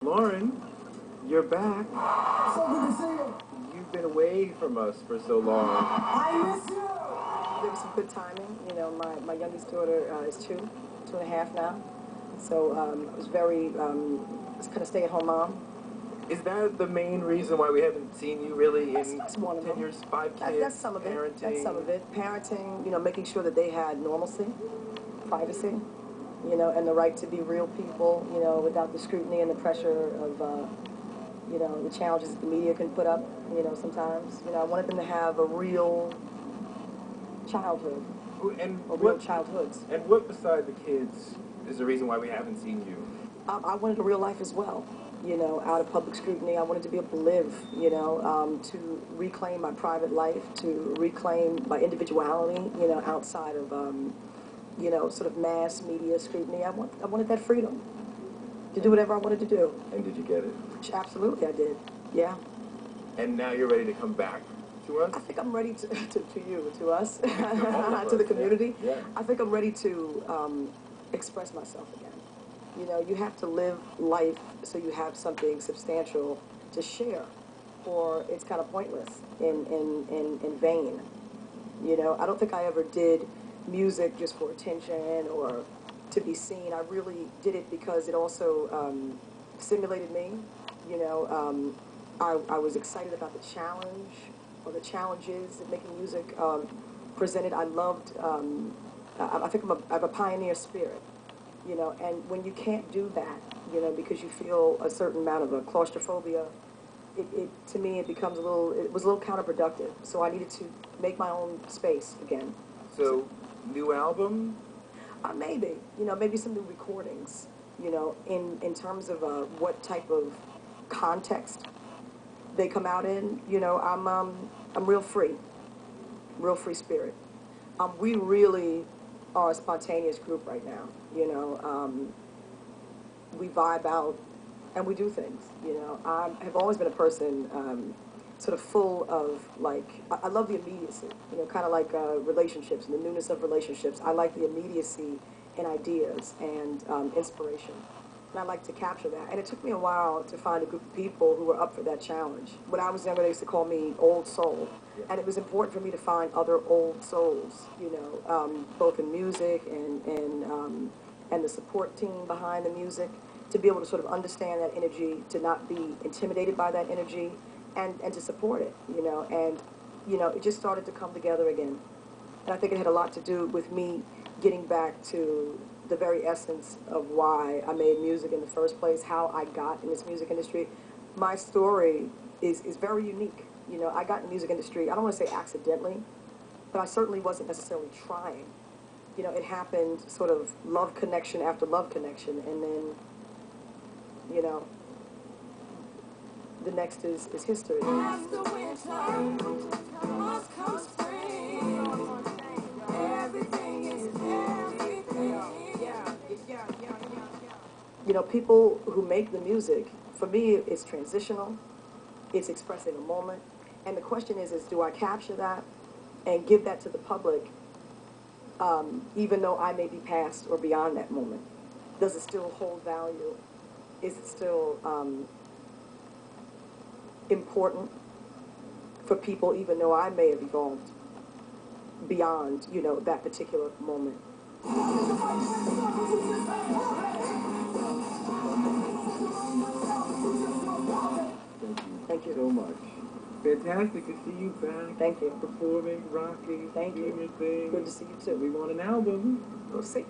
Lauryn, you're back. So good to see you. You've been away from us for so long. I miss you. There was some good timing. You know, my youngest daughter is two and a half now. So I was very kind of stay-at-home mom. Is that the main reason why we haven't seen you really in That's one of 10 them. years, 5 kids, That's some of it. parenting? That's some of it. Parenting, you know, making sure that they had normalcy, privacy, you know, and the right to be real people, you know, without the scrutiny and the pressure of, you know, the challenges that the media can put up, you know, sometimes. You know, I wanted them to have a real childhood, or real childhoods. And what beside the kids is the reason why we haven't seen you? I wanted a real life as well, you know, out of public scrutiny. I wanted to be able to live, you know, to reclaim my private life, to reclaim my individuality, you know, outside of, you know, sort of mass media scrutiny. I wanted that freedom to do whatever I wanted to do. And did you get it? Absolutely, I did. Yeah. And now you're ready to come back to us? I think I'm ready to you, to us, to the community. Yeah. I think I'm ready to express myself again. You know, you have to live life so you have something substantial to share, or it's kind of pointless in vain. You know, I don't think I ever did music just for attention or to be seen. I really did it because it also stimulated me. You know, I was excited about the challenge or the challenges that making music presented. I loved, I think I have a pioneer spirit, you know, and when you can't do that, you know, because you feel a certain amount of a claustrophobia, to me it was a little counterproductive. So I needed to make my own space again. So, new album? Maybe, you know, maybe some new recordings, you know, in terms of what type of context they come out in. You know, I'm real free spirit. We really are a spontaneous group right now. You know, we vibe out and we do things. You know, I have always been a person sort of full of, like, I love the immediacy. You know, kind of like relationships and the newness of relationships. I like the immediacy in ideas and inspiration. And I like to capture that. And it took me a while to find a group of people who were up for that challenge. When I was younger, they used to call me old soul. And it was important for me to find other old souls, you know, both in music and the support team behind the music, to be able to sort of understand that energy, to not be intimidated by that energy, and to support it, you know. And, you know, it just started to come together again. And I think it had a lot to do with me getting back to the very essence of why I made music in the first place, how I got in this music industry. My story is very unique. You know, I got in the music industry, I don't want to say accidentally, but I certainly wasn't necessarily trying. You know, it happened sort of love connection after love connection, and then, you know, the next is history. After winter must come spring. Everything is everything. Yeah. You know, people who make the music, for me, it's transitional. It's expressing a moment. And the question is do I capture that and give that to the public, even though I may be past or beyond that moment? Does it still hold value? Is it still important for people, even though I may have evolved beyond, you know, that particular moment? Thank you so much. Fantastic to see you back. Thank you. Performing, rocking, Thank doing you. your thing. Good to see you too. We want an album. We'll see.